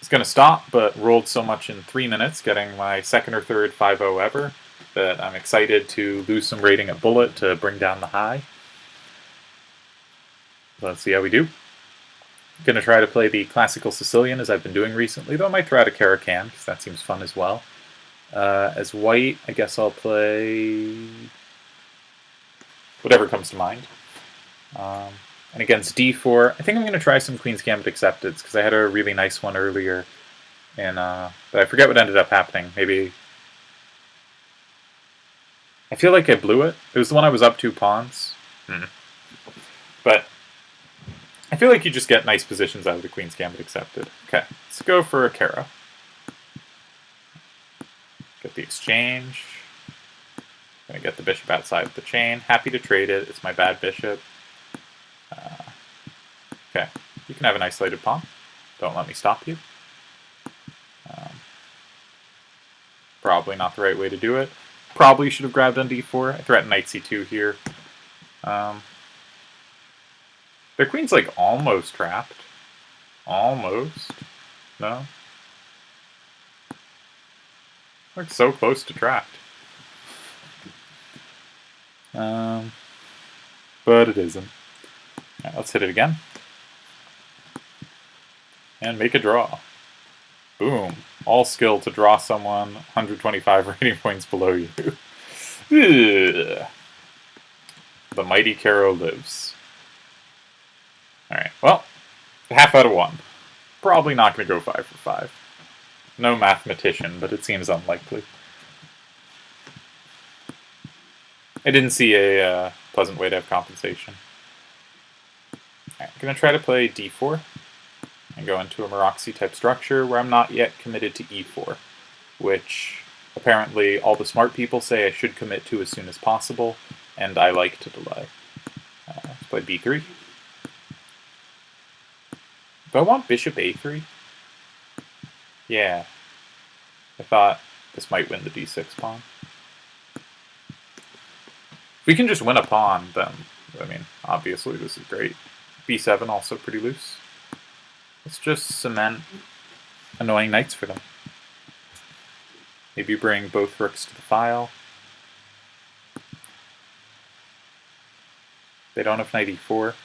It's going to stop, but rolled so much in 3 minutes, getting my second or third 5-0 ever, that I'm excited to lose some rating at bullet to bring down the high. Let's see how we do. Going to try to play the classical Sicilian as I've been doing recently, though I might throw out a Caracan, because that seems fun as well. As white, I guess I'll play whatever comes to mind. And against d4, I think I'm going to try some Queen's Gambit Accepteds, because I had a really nice one earlier, and but I forget what ended up happening. Maybe... I feel like I blew it. It was the one I was up 2 pawns. But I feel like you just get nice positions out of the Queen's Gambit Accepted. Okay, let's go for a Caro. Get the exchange. Gonna get the bishop outside of the chain. Happy to trade it. It's my bad bishop. Okay, you can have a nice slated pawn. Don't let me stop you. Probably not the right way to do it. Probably should have grabbed on d4. I threatened knight c2 here. Their queen's like almost trapped. Almost. No? Like so close to trapped. But it isn't. Right, let's hit it again. And make a draw. Boom. All skill to draw someone 125 rating points below you. The mighty Caro lives. Alright, well, half out of 1. Probably not going to go 5 for 5. No mathematician, but it seems unlikely. I didn't see a pleasant way to have compensation. Alright, I'm going to try to play d4 and go into a Maroczy type structure where I'm not yet committed to e4, which apparently all the smart people say I should commit to as soon as possible, and I like to delay. Let's play b3. Do I want bishop a3? Yeah. I thought this might win the d6 pawn. If we can just win a pawn, then, I mean, obviously this is great. b7 also pretty loose. Let's just cement annoying knights for them. Maybe bring both rooks to the file. They don't have knight e4.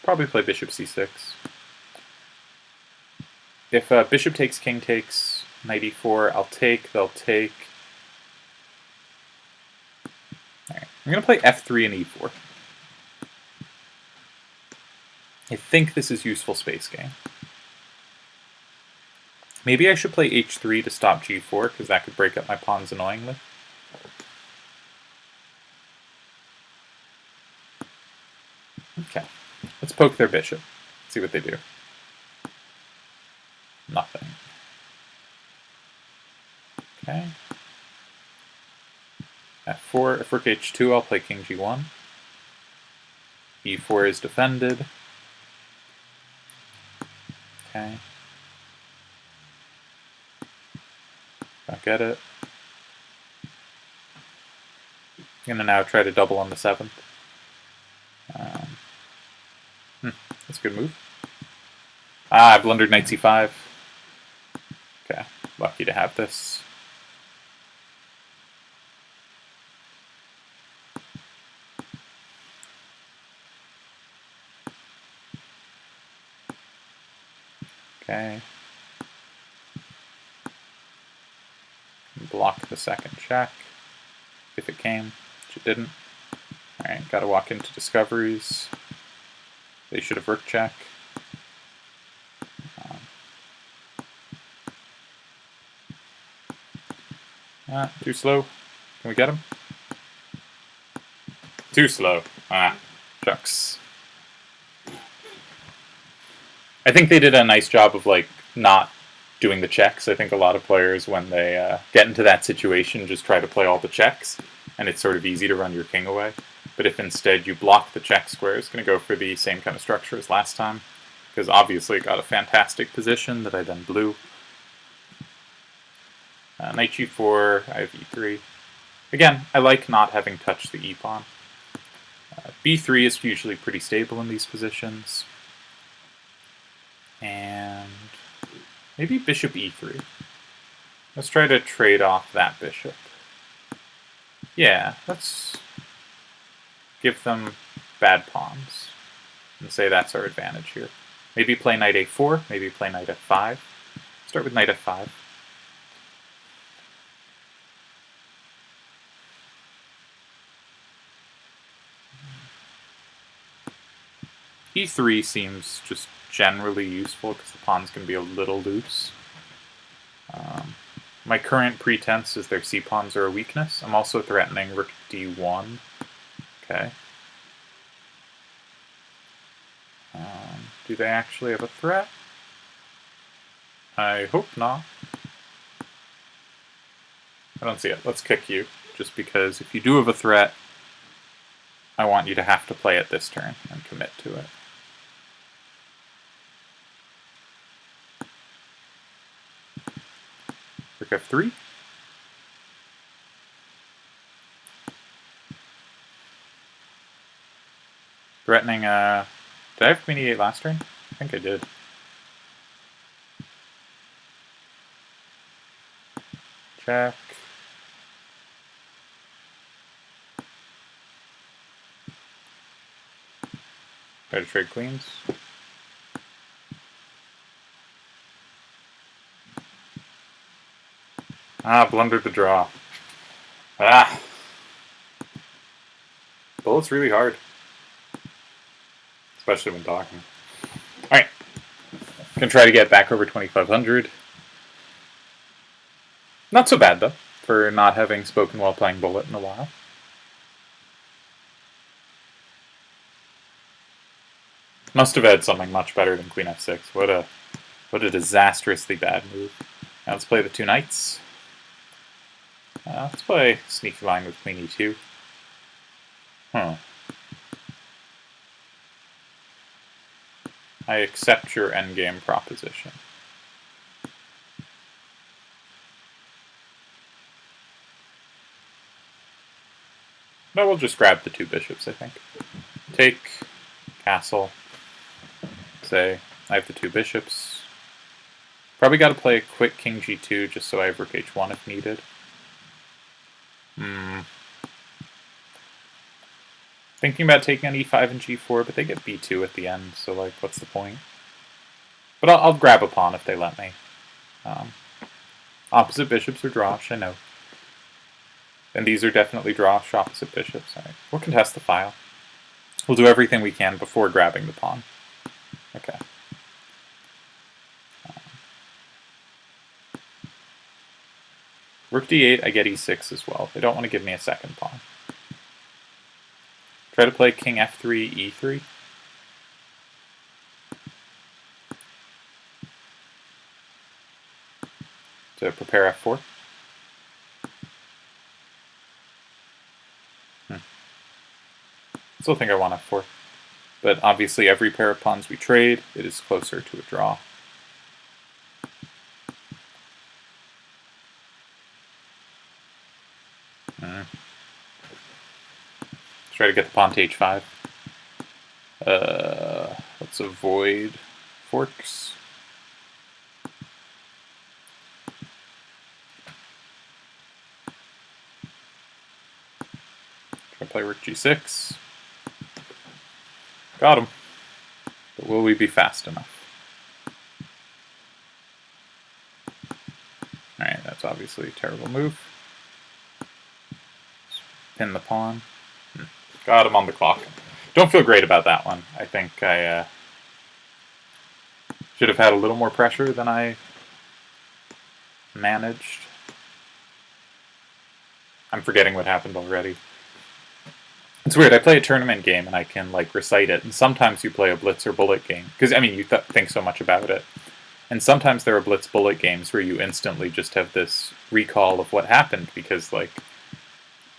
Probably play bishop c6. If bishop takes, king takes, knight e4, I'll take, they'll take. Alright, I'm going to play f3 and e4. I think this is useful space gain. Maybe I should play h3 to stop g4, because that could break up my pawns annoyingly. Okay, let's poke their bishop, see what they do. Nothing. Okay. f4, if rook h2, I'll play king g1. e4 is defended. Okay. Don't get it. I'm going to now try to double on the 7th. That's a good move. I blundered knight c5. Okay, lucky to have this. Okay. Block the second check, if it came, which it didn't. Alright, gotta walk into discoveries. They should have rook check. Too slow. Can we get him? Too slow. Shucks. I think they did a nice job of like not doing the checks. I think a lot of players, when they get into that situation, just try to play all the checks, and it's sort of easy to run your king away. But if instead you block the check square, it's going to go for the same kind of structure as last time, because obviously it got a fantastic position that I then blew. Knight g4, I have e3. Again, I like not having touched the e-pawn. b3 is usually pretty stable in these positions. And Maybe bishop e3. Let's try to trade off that bishop. Yeah, let's give them bad pawns and say that's our advantage here. Maybe play knight a4, maybe play knight f5. Start with knight f5. e3 seems just generally useful because the pawns can be a little loose. My current pretense is their c-pawns are a weakness. I'm also threatening rook d1. Okay. Do they actually have a threat? I hope not. I don't see it. Let's kick you, just because if you do have a threat, I want you to have to play it this turn and commit to it. Rook f3. Threatening, did I have queen e8 last turn? I think I did. Check. Try to trade queens. Ah, blundered the draw. Ah! Bullet's really hard. Especially when talking. Alright. Gonna try to get back over 2,500. Not so bad, though, for not having spoken while playing Bullet in a while. Must have had something much better than queen f6. What a disastrously bad move. Now let's play the two knights. Let's play sneaky line with queen e2. Huh. I accept your endgame proposition. No, we'll just grab the two bishops, I think. Take, castle, say, I have the two bishops. Probably got to play a quick king g2 just so I have rook h1 if needed. Thinking about taking on e5 and g4, but they get b2 at the end, so like, what's the point? But I'll grab a pawn if they let me. Opposite bishops are drawish, I know. And these are definitely drawish opposite bishops. All right. We'll contest the file. We'll do everything we can before grabbing the pawn. Okay. Rook d8, I get e6 as well. They don't want to give me a second pawn. Try to play king f3, e3. To prepare f4. Still think I want f4. But obviously every pair of pawns we trade, it is closer to a draw. Let's try to get the pawn to h5. Let's avoid forks. Try to play rook g6. Got him. But will we be fast enough? Alright, that's obviously a terrible move. Pin the pawn. Got him on the clock. Don't feel great about that one. I think I should have had a little more pressure than I managed. I'm forgetting what happened already. It's weird, I play a tournament game and I can like recite it, and sometimes you play a blitz or bullet game, because I mean you think so much about it. And sometimes there are blitz bullet games where you instantly just have this recall of what happened, because like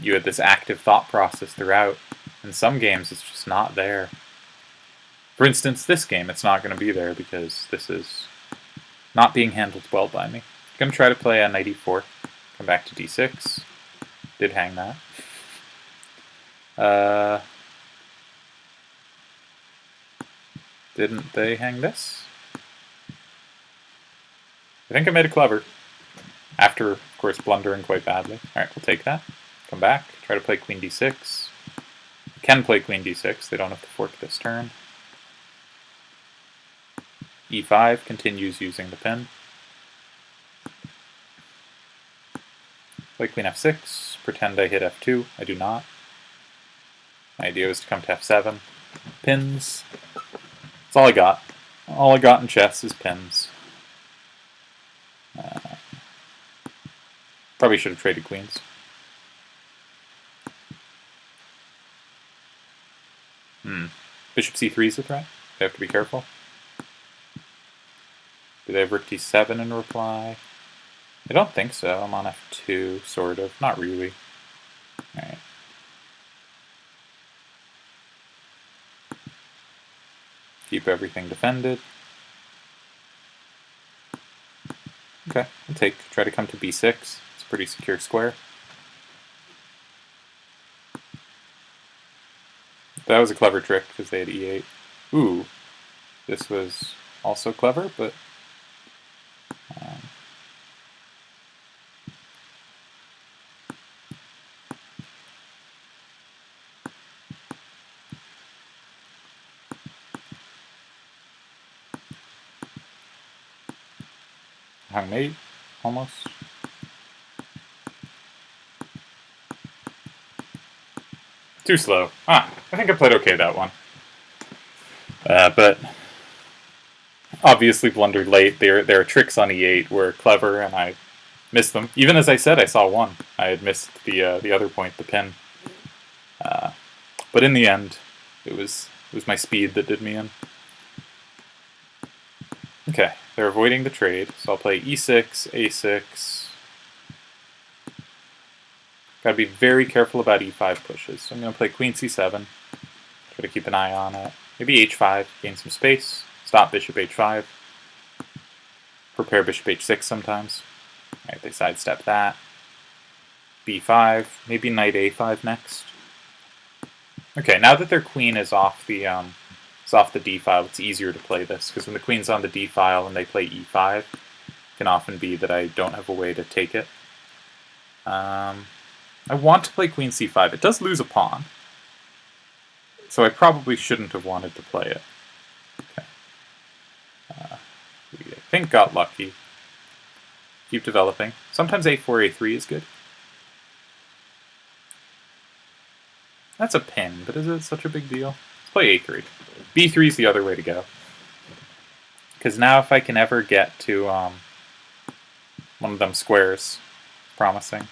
you had this active thought process throughout. In some games it's just not there. For instance, this game, it's not going to be there because this is not being handled well by me. I'm going to try to play a knight e4, come back to d6. Did hang that. Didn't they hang this? I think I made it clever. After, of course, blundering quite badly. Alright, we'll take that. Come back. Try to play queen d6. We can play queen d6. They don't have to fork this turn. e5 continues using the pin. Play queen f6. Pretend I hit f2. I do not. My idea was to come to f7. Pins. That's all I got. All I got in chess is pins. Probably should have traded queens. Bishop c3 is a threat. They have to be careful. Do they have rook d7 in reply? I don't think so. I'm on f2, sort of. Not really. Alright. Keep everything defended. Okay, I'll take. Try to come to b6. It's a pretty secure square. That was a clever trick, because they had e8. Ooh, this was also clever, but... hung mate, almost. Too slow. I think I played okay that one. But obviously blundered late. There are tricks on e8 were clever, and I missed them. Even as I said, I saw one. I had missed the other point, the pin. But in the end, it was my speed that did me in. Okay, they're avoiding the trade, so I'll play e6, a6. Gotta be very careful about e5 pushes. So I'm going to play queen c7. Try to keep an eye on it. Maybe h5, gain some space. Stop bishop h5. Prepare bishop h6 sometimes. Alright, they sidestep that. b5, maybe knight a5 next. Okay, now that their queen is off the d file, it's easier to play this, because when the queen's on the d file and they play e5, it can often be that I don't have a way to take it. I want to play queen c5. It does lose a pawn, so I probably shouldn't have wanted to play it. Okay. We, I think, got lucky. Keep developing. Sometimes a4, a3 is good. That's a pin, but is it such a big deal? Let's play a3. b3 is the other way to go. Because now if I can ever get to one of them squares, promising.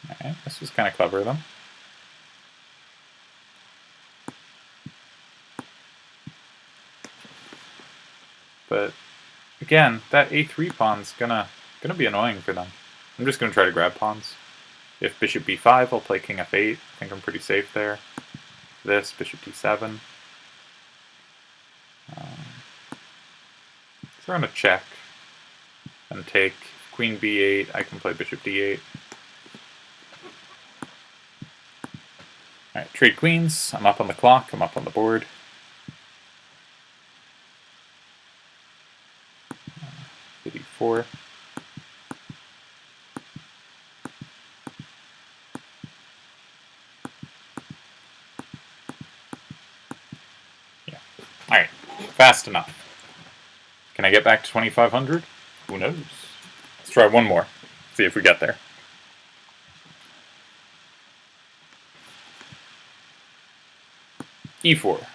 Alright, this was kind of clever of them. But again, that a3 pawn's gonna be annoying for them. I'm just gonna try to grab pawns. If bishop b5, I'll play king f8. I think I'm pretty safe there. This, bishop d7. Throw in a check and take queen b8. I can play bishop d8. Alright, trade queens. I'm up on the clock. I'm up on the board. d4. Yeah. Alright, fast enough. Can I get back to 2,500? Who knows? Let's try one more. See if we get there. e4.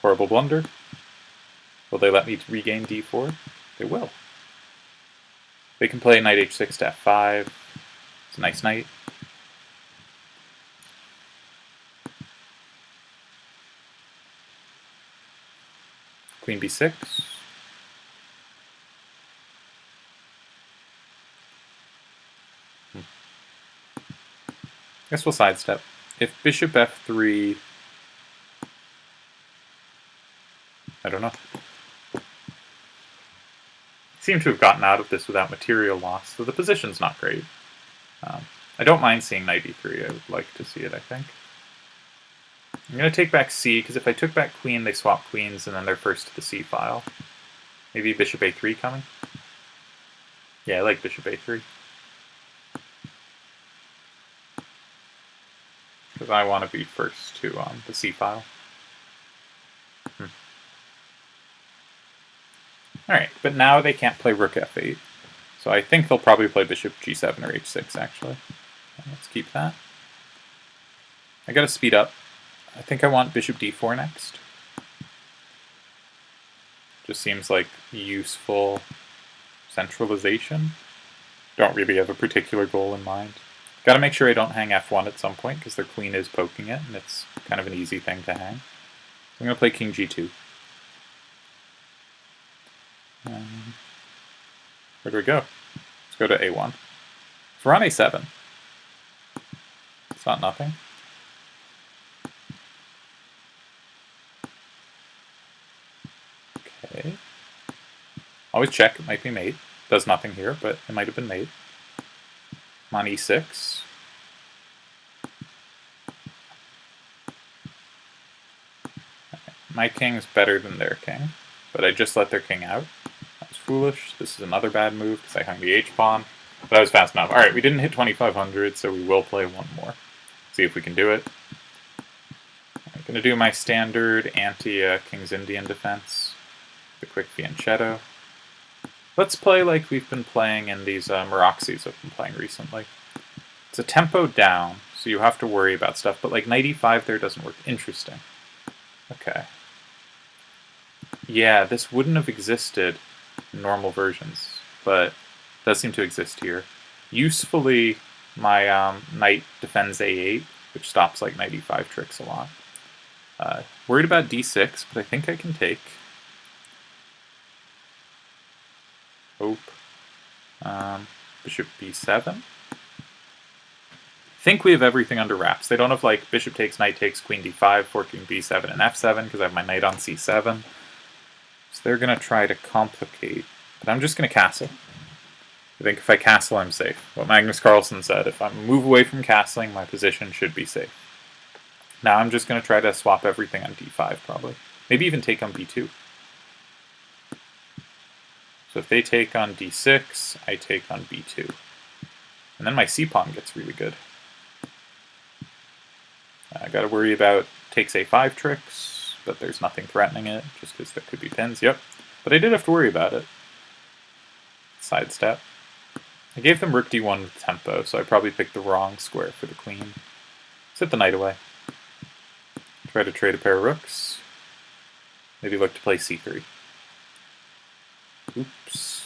Horrible blunder. Will they let me regain d4? They will. They can play knight h6 to f5. It's a nice knight. Queen b6. Guess we'll sidestep. If bishop f3... I don't know. Seem to have gotten out of this without material loss, so the position's not great. I don't mind seeing knight e3. I would like to see it, I think. I'm going to take back c, because if I took back queen, they swap queens, and then they're first to the c file. Maybe bishop a3 coming? Yeah, I like bishop a3. Because I want to be first to the c file. Alright, but now they can't play rook f8. So I think they'll probably play bishop g7 or h6, actually. Let's keep that. I gotta speed up. I think I want bishop d4 next. Just seems like useful centralization. Don't really have a particular goal in mind. Gotta make sure I don't hang f1 at some point, because their queen is poking it, and it's kind of an easy thing to hang. I'm gonna play king g2. Where do we go? Let's go to a1. So we're on a7. It's not nothing. Okay. Always check, it might be mate. Does nothing here, but it might have been mate. I'm on e6. My king's better than their king, but I just let their king out. That was foolish. This is another bad move because I hung the h-pawn, but I was fast enough. Alright, we didn't hit 2500, so we will play one more. See if we can do it. I'm going to do my standard anti-King's Indian defense. The quick fianchetto. Let's play like we've been playing in these Meroxys I've been playing recently. It's a tempo down, so you have to worry about stuff, but like knight e5 there doesn't work. Interesting. Okay. Yeah, this wouldn't have existed in normal versions, but it does seem to exist here. Usefully, my knight defends a8, which stops like knight e5 tricks a lot. Worried about d6, but I think I can take. Hope. Bishop b7. I think we have everything under wraps. They don't have like bishop takes, knight takes, queen d5, forking b7 and f7 because I have my knight on c7. So they're going to try to complicate, but I'm just going to castle. I think if I castle, I'm safe. What Magnus Carlsen said, if I move away from castling, my position should be safe. Now I'm just going to try to swap everything on d5 probably. Maybe even take on b2. So if they take on d6, I take on b2. And then my c-pawn gets really good. I got to worry about takes a5 tricks, but there's nothing threatening it, just because there could be pins. Yep. But I did have to worry about it. Sidestep. I gave them rook d1 with tempo, so I probably picked the wrong square for the queen. Sit the knight away. Try to trade a pair of rooks. Maybe look to play c3. Oops.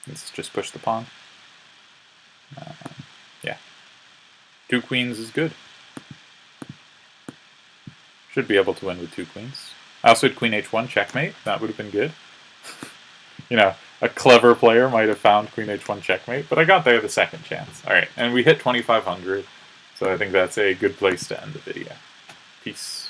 Let's just push the pawn. Yeah. 2 queens is good. Should be able to win with 2 queens. I also had queen h1 checkmate. That would have been good. You know, a clever player might have found queen h1 checkmate, but I got there the second chance. Alright, and we hit 2500, so I think that's a good place to end the video. Peace.